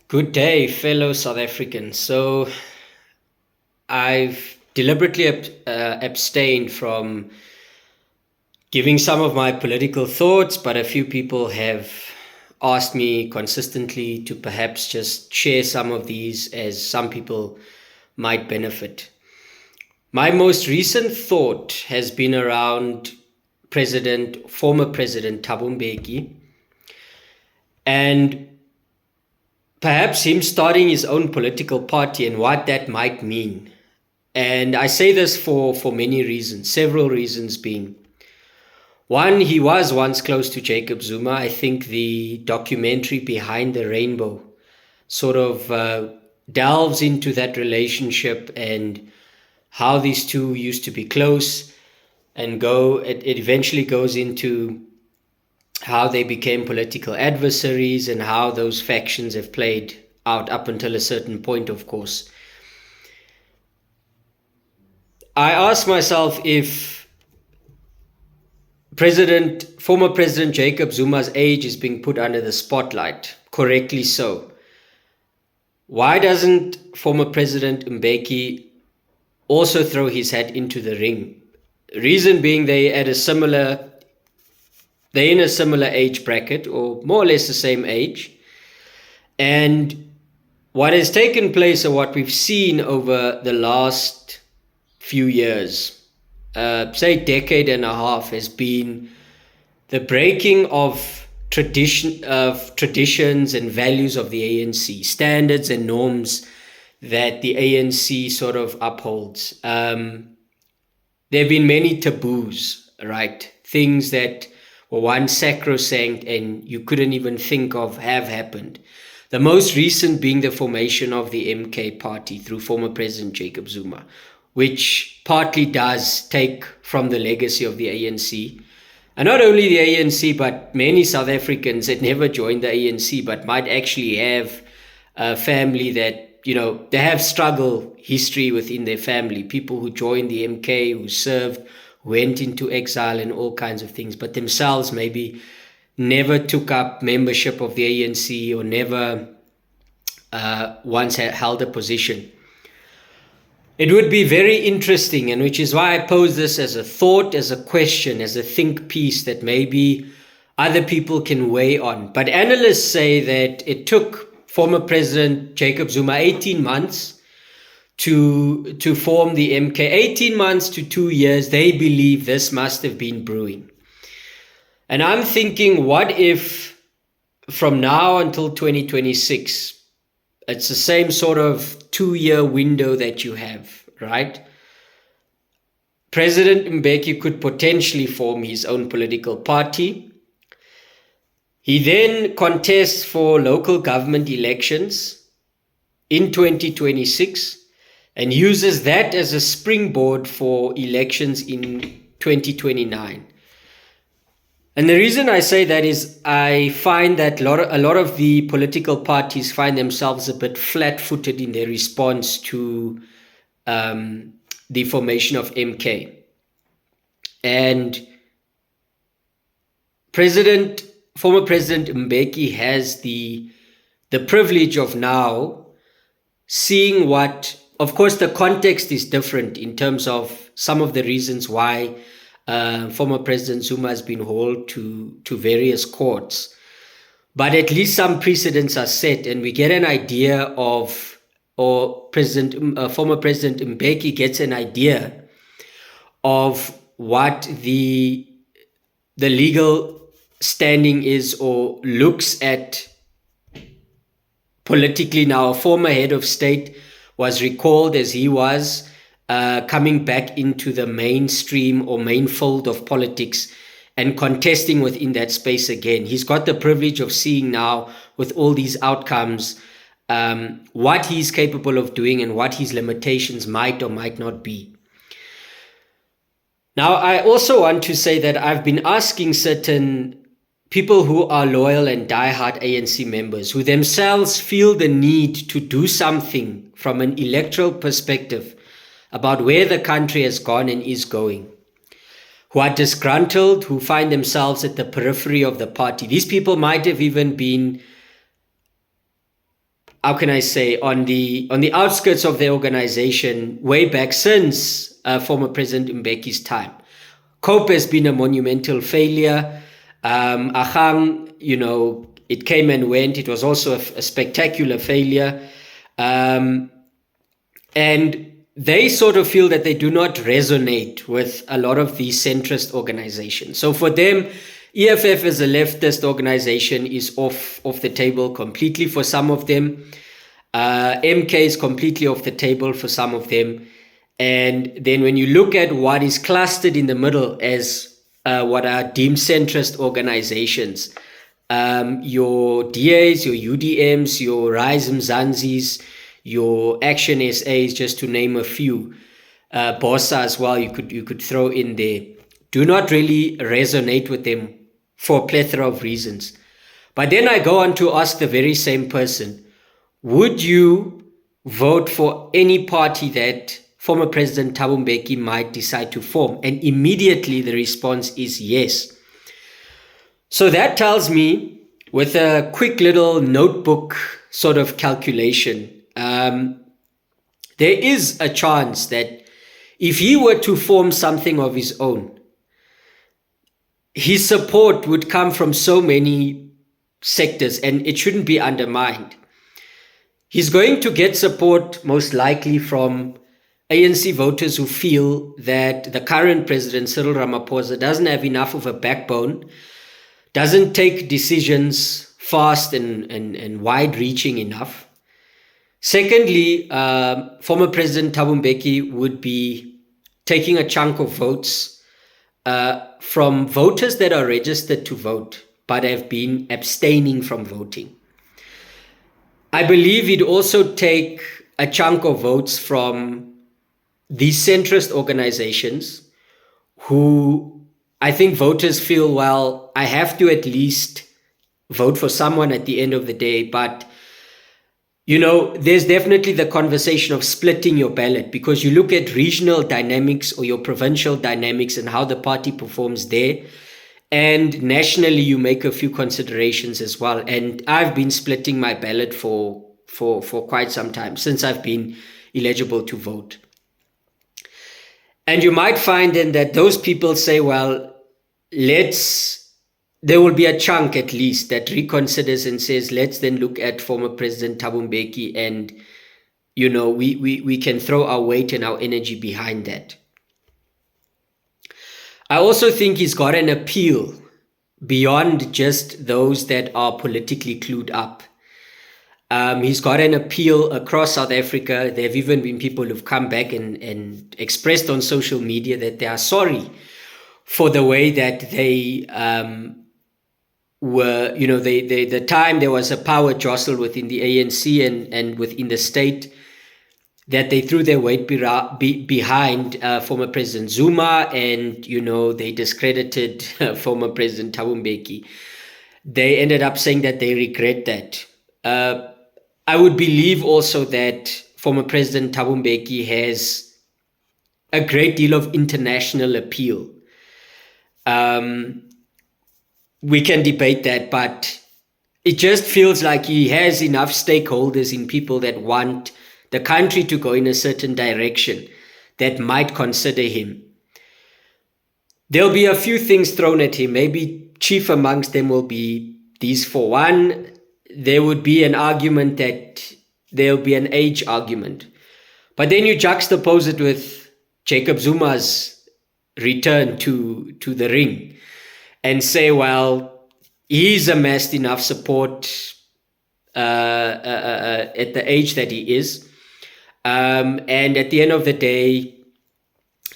Good day, fellow South Africans. So, I've deliberately abstained from giving some of my political thoughts, but a few people have asked me consistently to perhaps just share some of these as some people might benefit. My most recent thought has been around former President Thabo Mbeki, and perhaps him starting his own political party and what that might mean. And I say this for many reasons, several reasons being. One, he was once close to Jacob Zuma. I think the documentary Behind the Rainbow sort of delves into that relationship and how these two used to be close, and it eventually goes into how they became political adversaries and how those factions have played out up until a certain point, of course. I ask myself if former President Jacob Zuma's age is being put under the spotlight, correctly so. Why doesn't former President Mbeki also throw his hat into the ring? Reason being, they're in a similar age bracket, or more or less the same age. And what has taken place, or what we've seen over the last few years, say decade and a half, has been the breaking of traditions and values of the ANC, standards and norms that the ANC sort of upholds. There have been many taboos, right? Things that were once sacrosanct and you couldn't even think of have happened. The most recent being the formation of the MK party through former President Jacob Zuma, which partly does take from the legacy of the ANC. And not only the ANC, but many South Africans that never joined the ANC, but might actually have a family that, they have struggle history within their family. People who joined the MK, who served, went into exile and all kinds of things, but themselves maybe never took up membership of the ANC or never once held a position. It would be very interesting, and which is why I pose this as a thought, as a question, as a think piece that maybe other people can weigh on. But analysts say that it took former President Jacob Zuma 18 months to form the MK. 18 months to 2 years, they believe this must have been brewing. And I'm thinking, what if from now until 2026, it's the same sort of 2-year window that you have, right? President Mbeki could potentially form his own political party. He then contests for local government elections in 2026 and uses that as a springboard for elections in 2029. And the reason I say that is I find that a lot of the political parties find themselves a bit flat-footed in their response to the formation of MK. And former President Mbeki has the privilege of now seeing what, of course, the context is different in terms of some of the reasons why former President Zuma has been hauled to various courts. But at least some precedents are set, and we get an idea of, or former President Mbeki gets an idea of what the legal standing is, or looks at politically. Now, a former head of state was recalled as he was coming back into the mainstream or main fold of politics and contesting within that space again. He's got the privilege of seeing now, with all these outcomes, what he's capable of doing and what his limitations might or might not be. Now, I also want to say that I've been asking certain people who are loyal and diehard ANC members, who themselves feel the need to do something from an electoral perspective about where the country has gone and is going, who are disgruntled, who find themselves at the periphery of the party. These people might have even been how can I say, on the outskirts of the organization way back since former President Mbeki's time. COPE has been a monumental failure. Ahang, it came and went. It was also a spectacular failure. And they sort of feel that they do not resonate with a lot of these centrist organizations. So for them, EFF as a leftist organization is off the table completely for some of them. MK is completely off the table for some of them. And then when you look at what is clustered in the middle as what are deemed centrist organizations, your DAs, your UDMs, your Rise Mzansis, your Action SAs, just to name a few, BOSA as well, you could throw in there, do not really resonate with them for a plethora of reasons. But then I go on to ask the very same person, would you vote for any party that former President Thabo Mbeki might decide to form? And immediately the response is yes. So that tells me, with a quick little notebook sort of calculation, there is a chance that if he were to form something of his own, his support would come from so many sectors and it shouldn't be undermined. He's going to get support most likely from ANC voters who feel that the current president, Cyril Ramaphosa, doesn't have enough of a backbone, doesn't take decisions fast and wide-reaching enough. Secondly, former President Thabo Mbeki would be taking a chunk of votes from voters that are registered to vote but have been abstaining from voting. I believe he'd also take a chunk of votes from these centrist organizations who I think voters feel, well, I have to at least vote for someone at the end of the day. But, there's definitely the conversation of splitting your ballot, because you look at regional dynamics or your provincial dynamics and how the party performs there. And nationally, you make a few considerations as well. And I've been splitting my ballot for quite some time, since I've been eligible to vote. And you might find then that those people say, well, there will be a chunk at least that reconsiders and says, let's then look at former President Thabo Mbeki and, we can throw our weight and our energy behind that. I also think he's got an appeal beyond just those that are politically clued up. He's got an appeal across South Africa. There have even been people who've come back and expressed on social media that they are sorry for the way that they were, the time there was a power jostle within the ANC and within the state, that they threw their weight behind former President Zuma, and, they discredited former President Thabo Mbeki. They ended up saying that they regret that. I would believe also that former President Thabo Mbeki has a great deal of international appeal. We can debate that, but it just feels like he has enough stakeholders in people that want the country to go in a certain direction that might consider him. There'll be a few things thrown at him. Maybe chief amongst them will be these four. One, there would be an argument that there'll be an age argument. But then you juxtapose it with Jacob Zuma's return to the ring and say, well, he's amassed enough support at the age that he is. And at the end of the day,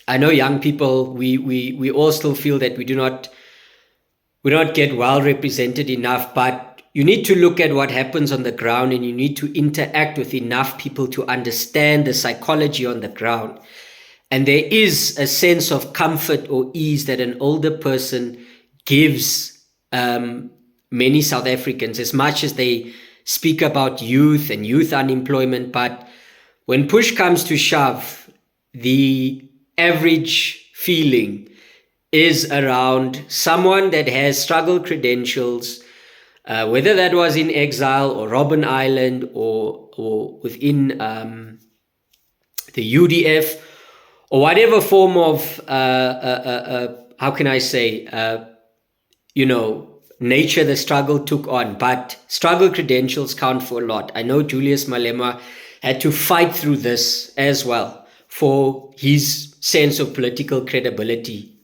I know young people, we all still feel that we do not get well represented enough, but you need to look at what happens on the ground, and you need to interact with enough people to understand the psychology on the ground. And there is a sense of comfort or ease that an older person gives many South Africans, as much as they speak about youth and youth unemployment. But when push comes to shove, the average feeling is around someone that has struggle credentials, whether that was in exile or Robben Island or within the UDF or whatever form of, how can I say, nature the struggle took on. But struggle credentials count for a lot. I know Julius Malema had to fight through this as well for his sense of political credibility.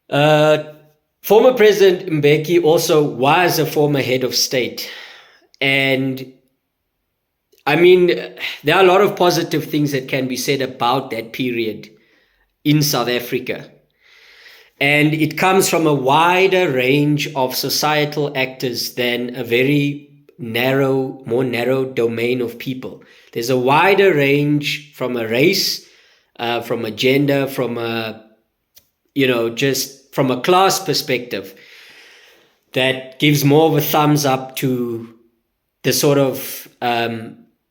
Former President Mbeki also was a former head of state. And I mean, there are a lot of positive things that can be said about that period in South Africa. And it comes from a wider range of societal actors than a very more narrow domain of people. There's a wider range from a race, from a gender, from a, just from a class perspective that gives more of a thumbs up to the sort of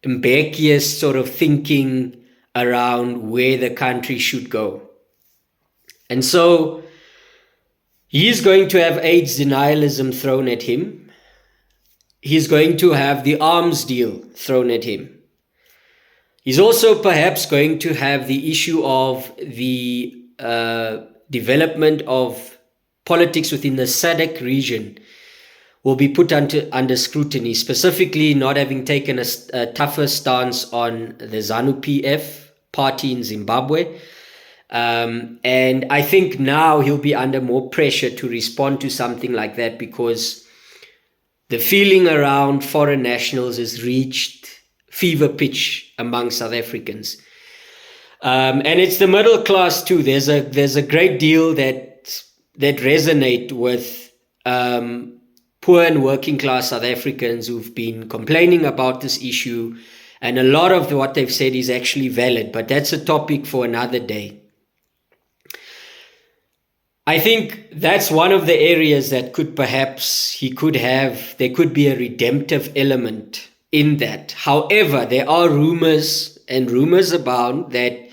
Mbeki's sort of thinking around where the country should go. And so he's going to have AIDS denialism thrown at him. He's going to have the arms deal thrown at him. He's also perhaps going to have the issue of the development of politics within the SADC region will be put under scrutiny, specifically not having taken a tougher stance on the ZANU-PF party in Zimbabwe. And I think now he'll be under more pressure to respond to something like that, because the feeling around foreign nationals has reached fever pitch among South Africans. And it's the middle class too. There's a great deal that resonate with poor and working class South Africans who've been complaining about this issue. And a lot of what they've said is actually valid, but that's a topic for another day. I think that's one of the areas that there could be a redemptive element in that. However, there are rumors abound that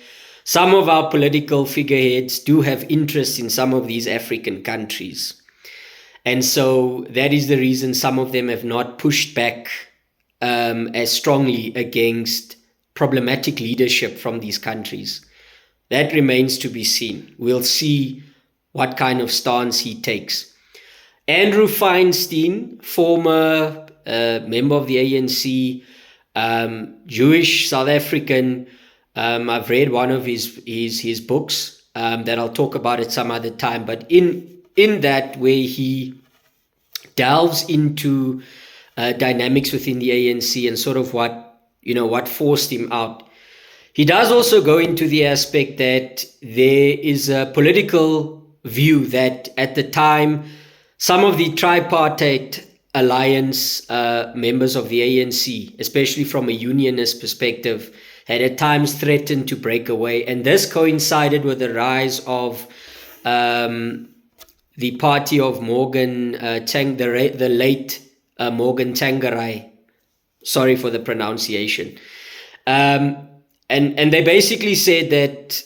some of our political figureheads do have interest in some of these African countries. And so that is the reason some of them have not pushed back as strongly against problematic leadership from these countries. That remains to be seen. We'll see what kind of stance he takes. Andrew Feinstein, former member of the ANC, Jewish South African. I've read one of his books that I'll talk about at some other time. But in that, where he delves into dynamics within the ANC and sort of what forced him out, he does also go into the aspect that there is a political view that at the time, some of the tripartite alliance members of the ANC, especially from a unionist perspective, had at times threatened to break away. And this coincided with the rise of the party of Morgan the late Morgan Tsvangirai. Sorry for the pronunciation. And they basically said that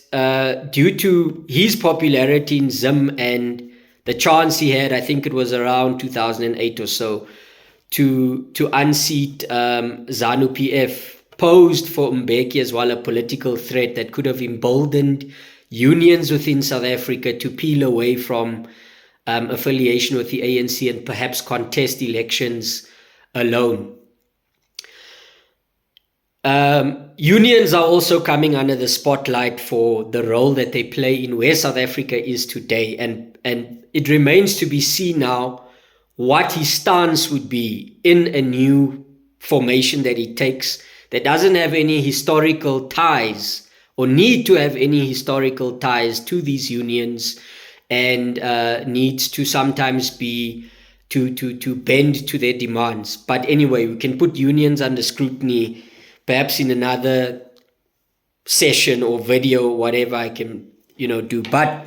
due to his popularity in Zim and the chance he had, I think it was around 2008 or so, to unseat ZANU-PF, posed for Mbeki as well a political threat that could have emboldened unions within South Africa to peel away from affiliation with the ANC and perhaps contest elections alone. Unions are also coming under the spotlight for the role that they play in where South Africa is today. And it remains to be seen now what his stance would be in a new formation that he takes that doesn't have any historical ties or need to have any historical ties to these unions, and needs to sometimes be to bend to their demands. But anyway, we can put unions under scrutiny perhaps in another session or video, whatever I can, do. But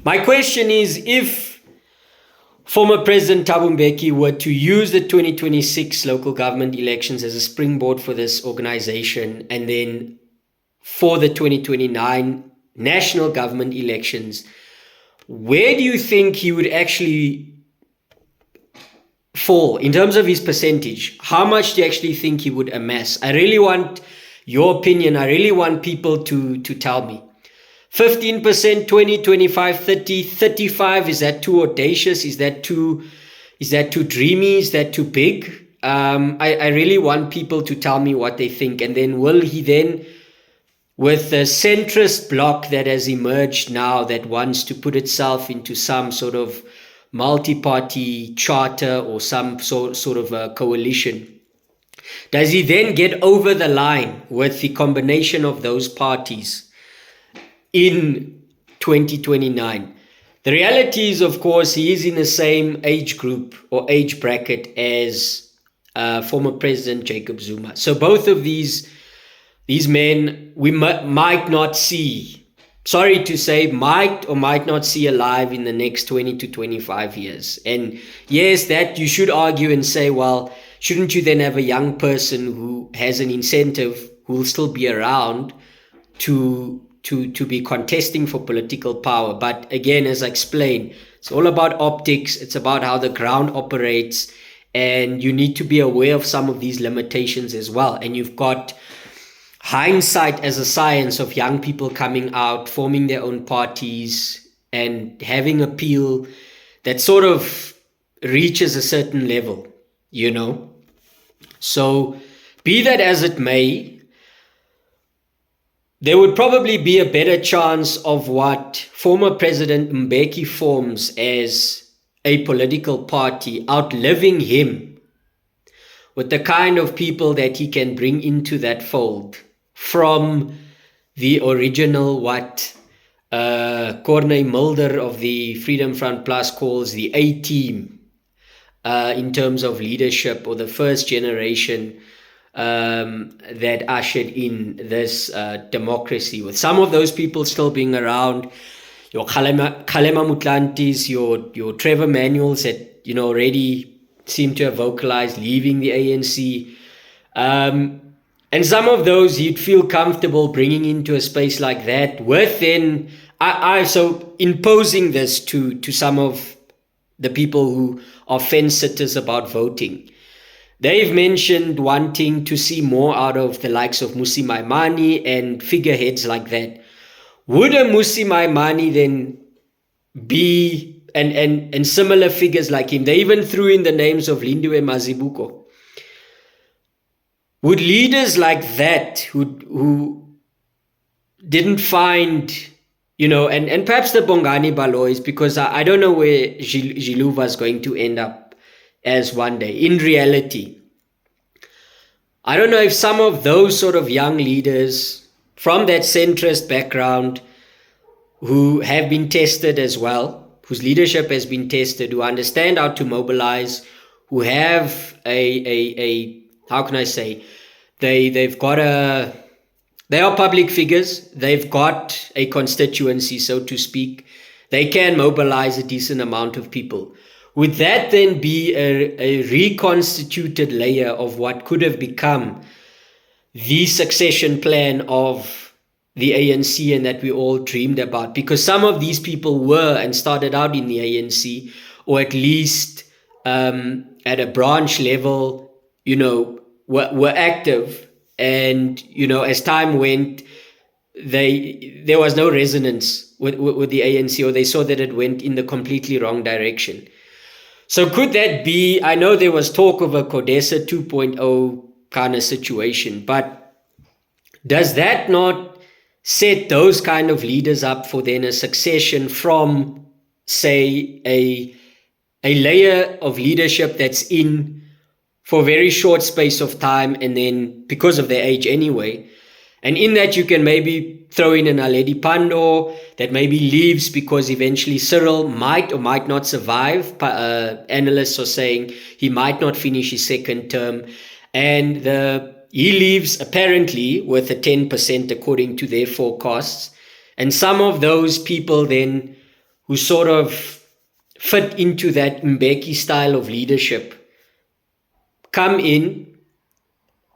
my question is, if former President Thabo Mbeki were to use the 2026 local government elections as a springboard for this organization, and then for the 2029 national government elections, where do you think he would actually fall in terms of his percentage? How much do you actually think he would amass? I really want your opinion. I really want people to tell me. 15%, 20, 25, 30, 35. Is that too audacious? Is that too dreamy? Is that too big? I really want people to tell me what they think. And then will he then, with the centrist bloc that has emerged now, that wants to put itself into some sort of multi-party charter or some sort of a coalition, does he then get over the line with the combination of those parties in 2029? The reality is, of course, he is in the same age group or age bracket as former President Jacob Zuma. So both of these men we might not see, sorry to say, might or might not see alive in the next 20 to 25 years. And yes, that you should argue and say, well, shouldn't you then have a young person who has an incentive, who will still be around to be contesting for political power? But again, as I explained, it's all about optics. It's about how the ground operates. And you need to be aware of some of these limitations as well. And you've got hindsight as a science of young people coming out, forming their own parties and having appeal that sort of reaches a certain level, you know. So be that as it may, there would probably be a better chance of what former President Mbeki forms as a political party outliving him, with the kind of people that he can bring into that fold from the original, what Corne Mulder of the Freedom Front Plus calls the A-team, in terms of leadership, or the first generation that ushered in this democracy, with some of those people still being around. Your Kgalema Motlantis, your Trevor Manuels that, you know, already seem to have vocalized leaving the ANC. And some of those you'd feel comfortable bringing into a space like that, with then so imposing this to some of the people who are fence sitters about voting. They've mentioned wanting to see more out of the likes of Musi Maimane and figureheads like that. Would a Musi Maimane then be, and similar figures like him? They even threw in the names of Lindiwe Mazibuko. Would leaders like that who didn't find, you know, and perhaps the Bongani Balois, because I don't know where Ziluva is going to end up as one day. In reality, I don't know if some of those sort of young leaders from that centrist background, who have been tested as well, whose leadership has been tested, who understand how to mobilize, who have a how can I say, they are public figures, they've got a constituency, so to speak, they can mobilize a decent amount of people. Would that then be a reconstituted layer of what could have become the succession plan of the ANC and that we all dreamed about? Because some of these people were and started out in the ANC, or at least at a branch level, you know, were active. And, you know, as time went, there was no resonance with the ANC, or they saw that it went in the completely wrong direction. So could that be, I know there was talk of a Codesa 2.0 kind of situation, but does that not set those kind of leaders up for then a succession from, say, a layer of leadership that's in for a very short space of time, and then because of their age anyway, and in that you can maybe throw in an Aledi Pando that maybe leaves because eventually Cyril might or might not survive. Analysts are saying he might not finish his second term, and he leaves apparently with a 10% according to their forecasts. And some of those people then who sort of fit into that Mbeki style of leadership come in,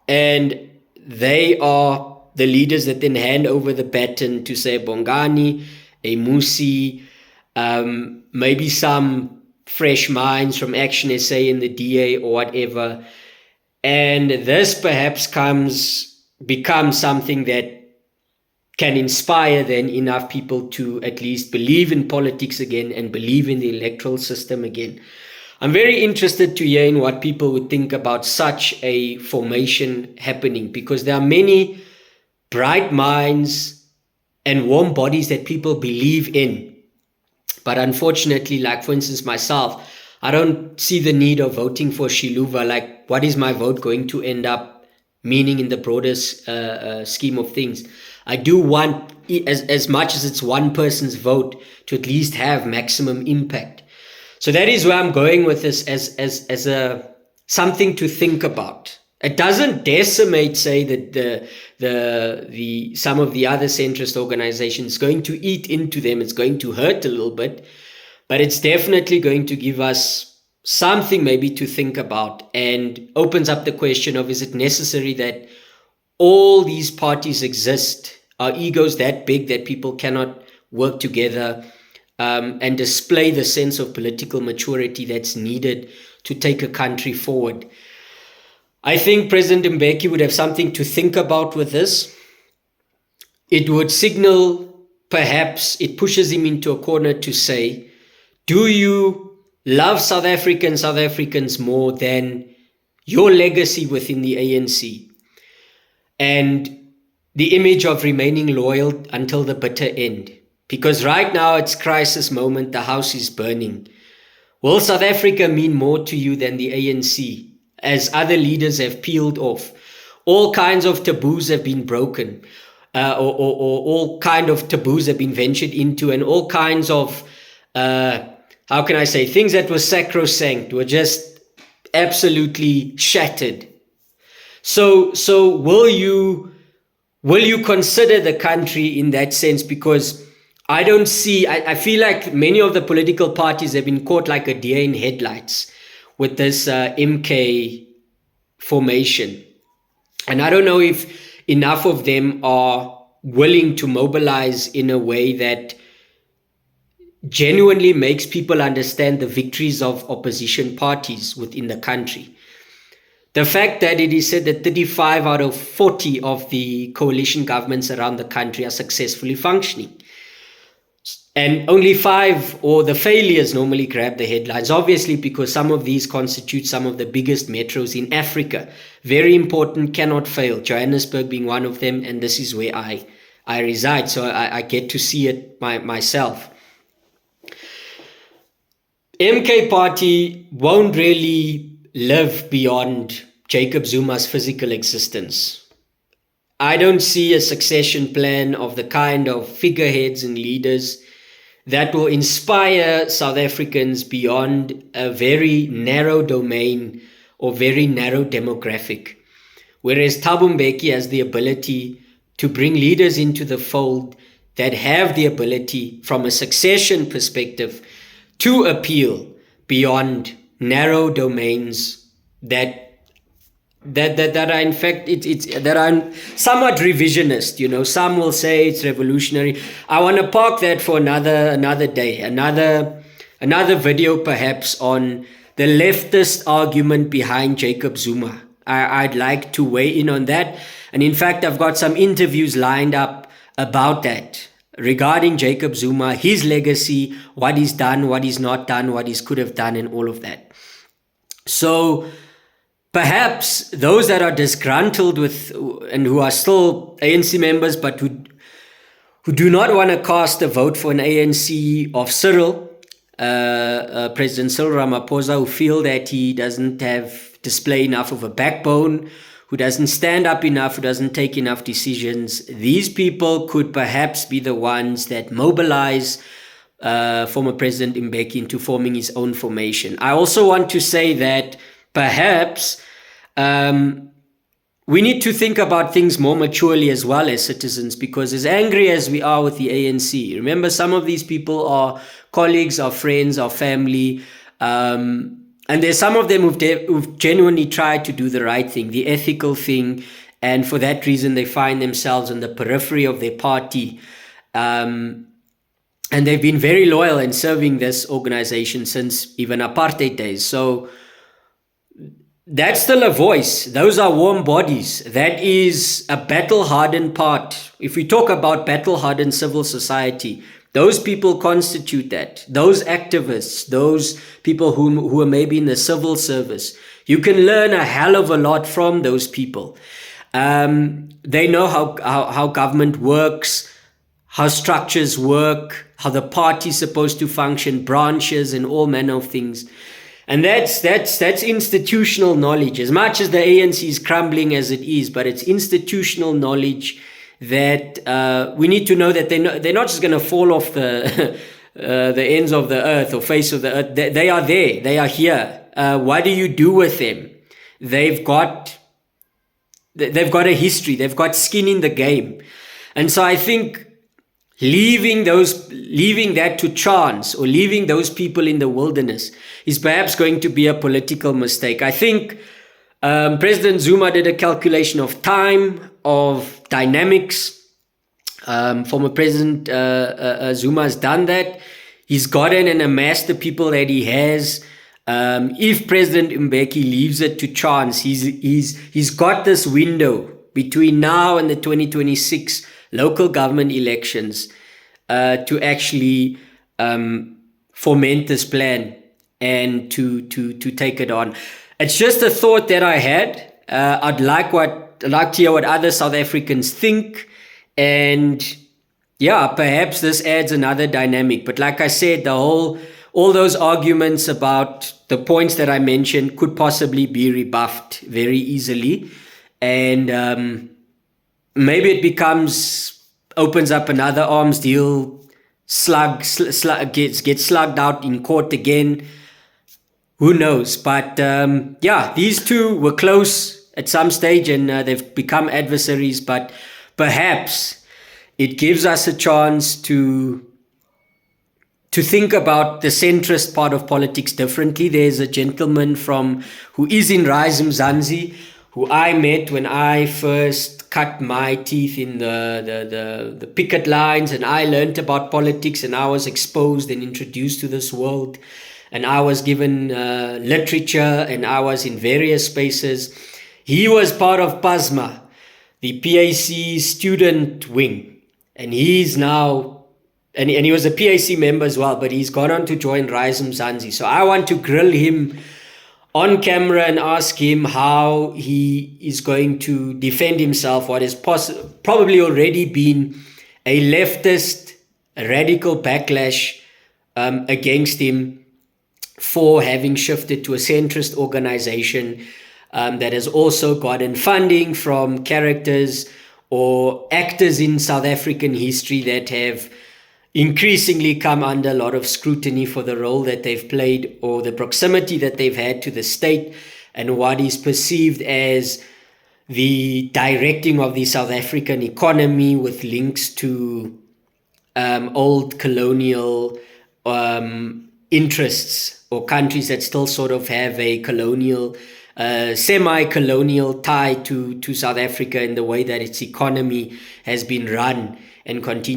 and they are the leaders that then hand over the baton to, say, Bongani, a Musi, maybe some fresh minds from Action SA and the DA or whatever. And this perhaps becomes something that can inspire then enough people to at least believe in politics again and believe in the electoral system again. I'm very interested to hear in what people would think about such a formation happening, because there are many bright minds and warm bodies that people believe in. But unfortunately, like for instance myself, I don't see the need of voting for Shiluva. Like, what is my vote going to end up meaning in the broader scheme of things? I do want, as much as it's one person's vote, to at least have maximum impact. So that is where I'm going with this, as a something to think about. It doesn't decimate, say, that the some of the other centrist organizations. It's going to eat into them. It's going to hurt a little bit, but it's definitely going to give us something maybe to think about, and opens up the question of, is it necessary that all these parties exist? Are egos that big that people cannot work together and display the sense of political maturity that's needed to take a country forward? I think President Mbeki would have something to think about with this. It would signal, perhaps it pushes him into a corner to say, do you love South Africans more than your legacy within the ANC and the image of remaining loyal until the bitter end? Because right now it's crisis moment, the house is burning. Will South Africa mean more to you than the ANC, as other leaders have peeled off? All kinds of taboos have been broken, or all kind of taboos have been ventured into, and all kinds of, how can I say, things that were sacrosanct were just absolutely shattered. So will you consider the country in that sense? Because I don't see, I feel like many of the political parties have been caught like a deer in headlights with this MK formation. And I don't know if enough of them are willing to mobilize in a way that genuinely makes people understand the victories of opposition parties within the country. The fact that it is said that 35 out of 40 of the coalition governments around the country are successfully functioning, and only 5, or the failures, normally grab the headlines, obviously because some of these constitute some of the biggest metros in Africa. Very important, cannot fail, Johannesburg being one of them, and this is where I reside, so I get to see it myself. MK party won't really live beyond Jacob Zuma's physical existence. I don't see a succession plan of the kind of figureheads and leaders that will inspire South Africans beyond a very narrow domain or very narrow demographic. Whereas Thabo Mbeki has the ability to bring leaders into the fold that have the ability, from a succession perspective, to appeal beyond narrow domains that are in fact that are somewhat revisionist. You know, some will say it's revolutionary. I want to park that for another day, another video perhaps, on the leftist argument behind Jacob Zuma. I'd like to weigh in on that, and in fact I've got some interviews lined up about that, regarding Jacob Zuma, his legacy, what he's done, what he's not done, what he could have done, and all of that. So perhaps those that are disgruntled with, and who are still ANC members, but who do not want to cast a vote for an ANC of Cyril, President Cyril Ramaphosa, who feel that he doesn't display enough of a backbone, who doesn't stand up enough, who doesn't take enough decisions, these people could perhaps be the ones that mobilize former President Mbeki into forming his own formation. I also want to say that perhaps we need to think about things more maturely as well as citizens, because as angry as we are with the ANC, remember, some of these people are colleagues, are friends, are family, and there's some of them who've genuinely tried to do the right thing, the ethical thing, and for that reason they find themselves on the periphery of their party. And they've been very loyal in serving this organization since even apartheid days. So that's still a voice. Those are warm bodies. That is a battle-hardened part. If we talk about battle-hardened civil society, those people constitute that. Those activists, those people who are maybe in the civil service, you can learn a hell of a lot from those people. They know how government works, how structures work, how the party's supposed to function, branches and all manner of things. And that's institutional knowledge. As much as the ANC is crumbling as it is, but it's institutional knowledge that we need to know that they're not just going to fall off the ends of the earth or face of the earth. They are there. They are here. What do you do with them? They've got a history. They've got skin in the game. And so I think leaving that to chance or leaving those people in the wilderness is perhaps going to be a political mistake. I think President Zuma did a calculation of time, of dynamics. Former President Zuma has done that. He's gotten and amassed the people that he has. If President Mbeki leaves it to chance, he's got this window between now and the 2026 local government elections to actually foment this plan and to take it on. It's just a thought that I had. I'd like to hear what other South Africans think, and yeah, perhaps this adds another dynamic. But like I said, all those arguments about the points that I mentioned could possibly be rebuffed very easily, and maybe it opens up another arms deal, gets slugged out in court again. Who knows? But yeah, these two were close at some stage, and they've become adversaries. But perhaps it gives us a chance to think about the centrist part of politics differently. There's a gentleman who is in Rise Mzansi, who I met when I first cut my teeth in the picket lines, and I learned about politics, and I was exposed and introduced to this world, and I was given literature, and I was in various spaces. He was part of PASMA, the PAC student wing, and he's now, and he was a PAC member as well, but he's gone on to join Rise Mzansi. So I want to grill him on camera and ask him how he is going to defend himself, what has probably already been a leftist radical backlash against him for having shifted to a centrist organization that has also gotten funding from characters or actors in South African history that have increasingly come under a lot of scrutiny for the role that they've played or the proximity that they've had to the state and what is perceived as the directing of the South African economy with links to old colonial interests or countries that still sort of have a colonial, semi-colonial tie to South Africa in the way that its economy has been run and continues